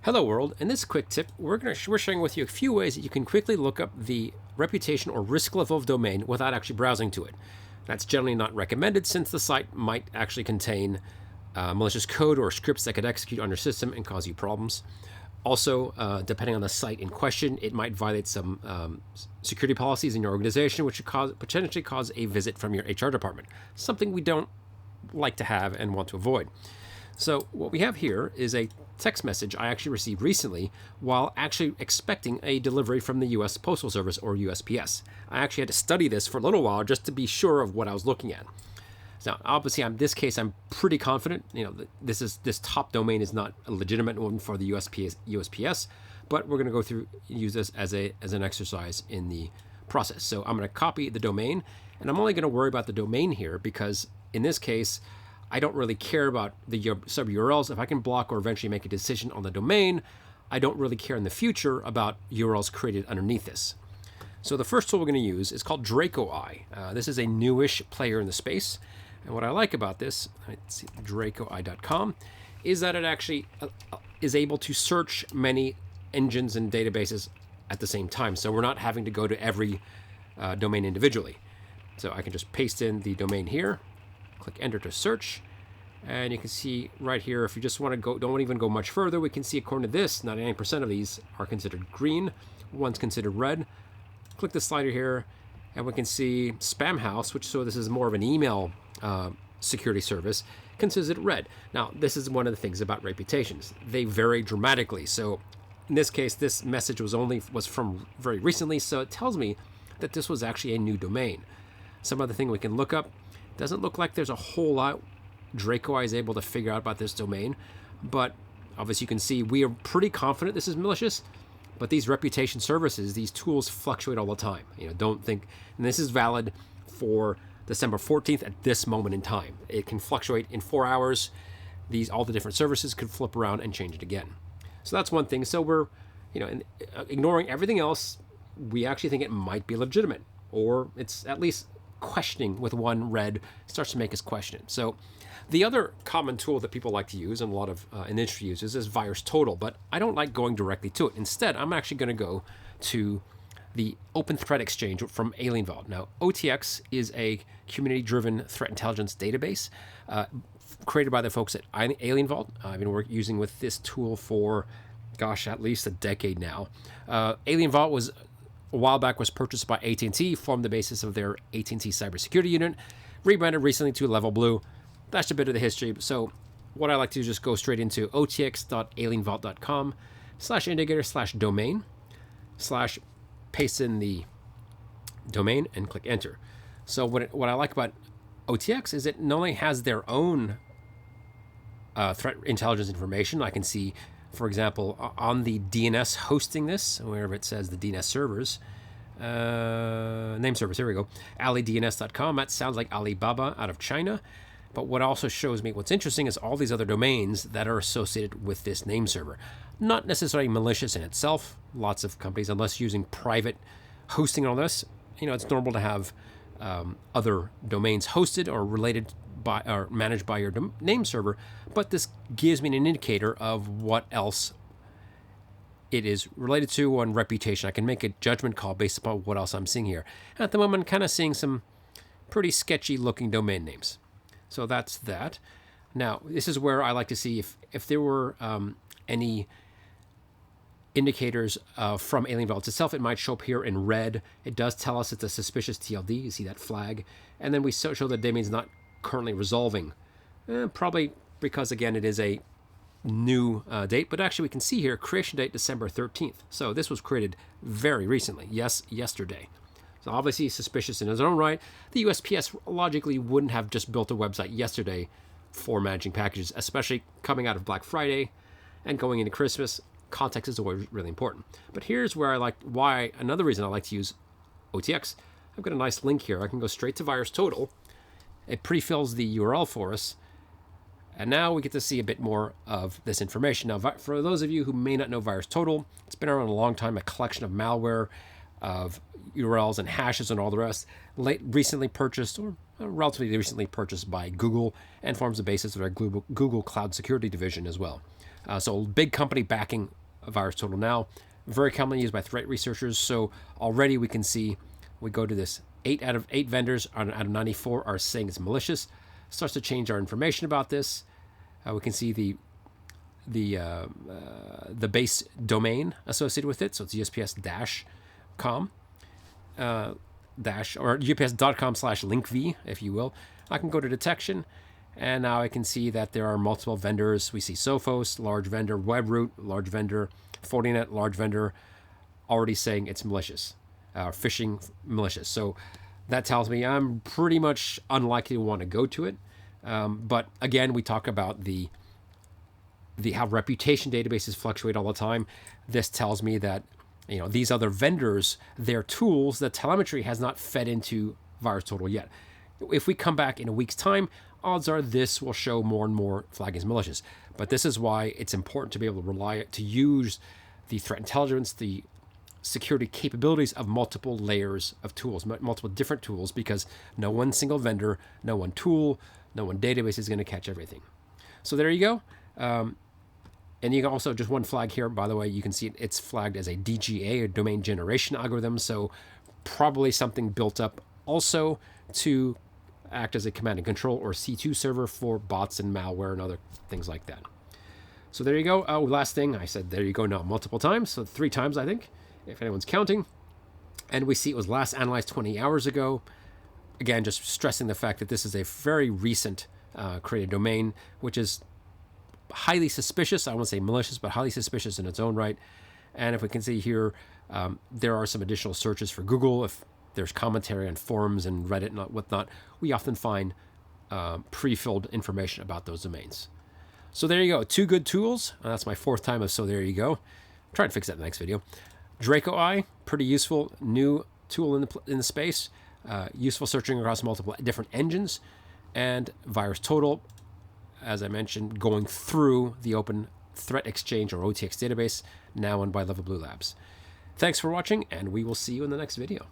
Hello world, in this quick tip, we're sharing with you a few ways that you can quickly look up the reputation or risk level of domain without actually browsing to it. That's generally not recommended since the site might actually contain malicious code or scripts that could execute on your system and cause you problems. Also, depending on the site in question, it might violate some security policies in your organization, which could potentially cause a visit from your HR department, something we don't like to have and want to avoid. So what we have here is a text message I actually received recently while actually expecting a delivery from the U.S. Postal Service or USPS. I actually had to study this for a little while just to be sure of what I was looking at. Now, obviously, in this case, I'm pretty confident. This top domain is not a legitimate one for the USPS, but we're going to use this as an exercise in the process. So I'm going to copy the domain, and I'm only going to worry about the domain here because in this case, I don't really care about the sub URLs. If I can block or eventually make a decision on the domain, I don't really care in the future about URLs created underneath this. So the first tool we're going to use is called DracoEye. This is a newish player in the space. And what I like about this, let's see, DracoEye.com, is that it actually is able to search many engines and databases at the same time. So we're not having to go to every domain individually. So I can just paste in the domain here, click enter to search, and you can see right here, if you just want to go, don't even go much further, we can see according to this, 99% of these are considered green, one's considered red. Click the slider here, and we can see Spamhaus, so this is more of an email security service, considers it red. Now, this is one of the things about reputations. They vary dramatically. So in this case, this message was from very recently, so it tells me that this was actually a new domain. Some other thing we can look up. Doesn't look like there's a whole lot DracoEye is able to figure out about this domain, but obviously you can see we are pretty confident this is malicious, but these reputation services, these tools fluctuate all the time. Don't think, and this is valid for December 14th at this moment in time. It can fluctuate in 4 hours. All the different services could flip around and change it again. So that's one thing. So we're, ignoring everything else, we actually think it might be legitimate, or it's at least questioning with one red starts to make us question. So the other common tool that people like to use and a lot of industry uses is VirusTotal, but I don't like going directly to it. Instead, I'm actually going to go to the Open Threat Exchange from AlienVault. Now, OTX is a community-driven threat intelligence database created by the folks at AlienVault. I've been using with this tool for, at least a decade now. AlienVault a while back was purchased by AT&T, formed the basis of their AT&T cybersecurity unit, rebranded recently to Level Blue. That's a bit of the history. So what I like to do is just go straight into otx.alienvault.com/indicator/domain/ paste in the domain and click enter. So what I like about OTX is it not only has their own threat intelligence information. I can see, for example, on the DNS hosting this, wherever it says the DNS servers, name servers, here we go, alidns.com. That sounds like Alibaba out of China. But what also shows me what's interesting is all these other domains that are associated with this name server. Not necessarily malicious in itself. Lots of companies, unless using private hosting and all this, it's normal to have other domains hosted or related by or managed by your name server, but this gives me an indicator of what else it is related to on reputation. I can make a judgment call based upon what else I'm seeing here. At the moment, I'm kind of seeing some pretty sketchy looking domain names. So that's that. Now, this is where I like to see if there were any indicators from AlienVault itself. It might show up here in red. It does tell us it's a suspicious TLD. You see that flag. And then we show that domain's not currently resolving, probably because, again, it is a new date, but actually we can see here creation date December 13th. So this was created very recently, yesterday. So obviously suspicious in its own right. The USPS logically wouldn't have just built a website yesterday for managing packages, especially coming out of Black Friday and going into Christmas. Context is always really important. But here's where another reason I like to use OTX. I've got a nice link here. I can go straight to VirusTotal. It pre-fills the URL for us. And now we get to see a bit more of this information. Now, for those of you who may not know VirusTotal, it's been around a long time, a collection of malware, of URLs and hashes and all the rest, recently purchased or relatively recently purchased by Google and forms the basis of their Google Cloud Security division as well. So big company backing VirusTotal now. Very commonly used by threat researchers. So already we can see, we go to this, 8 out of 8 vendors out of 94 are saying it's malicious. Starts to change our information about this. We can see the base domain associated with it. So it's USPS-com or UPS.com/linkv, if you will. I can go to detection, and now I can see that there are multiple vendors. We see Sophos, large vendor, Webroot, large vendor, Fortinet, large vendor, already saying it's malicious, phishing malicious. So that tells me I'm pretty much unlikely to want to go to it. But again, we talk about the how reputation databases fluctuate all the time. This tells me that these other vendors, their tools, the telemetry has not fed into VirusTotal yet. If we come back in a week's time, odds are this will show more and more flagging as malicious. But this is why it's important to be able to use the threat intelligence, the security capabilities of multiple layers of tools, multiple different tools, because no one single vendor, no one tool, no one database is going to catch everything. So there you go. And you can also, just one flag here, by the way, you can see it's flagged as a DGA, a domain generation algorithm. So probably something built up also to act as a command and control or C2 server for bots and malware and other things like that. So there you go. Last thing, I said there you go now multiple times. So 3 times, I think, if anyone's counting. And we see it was last analyzed 20 hours ago. Again, just stressing the fact that this is a very recent created domain, which is highly suspicious. I won't say malicious, but highly suspicious in its own right. And if we can see here, there are some additional searches for Google. If there's commentary on forums and Reddit and whatnot, we often find pre-filled information about those domains. So there you go. 2 good tools. That's my 4th time of so there you go. Try to fix that in the next video. Draco Eye, pretty useful new tool in the space. Useful searching across multiple different engines. And VirusTotal, as I mentioned, going through the Open Threat Exchange or OTX database, now owned by Level Blue Labs. Thanks for watching, and we will see you in the next video.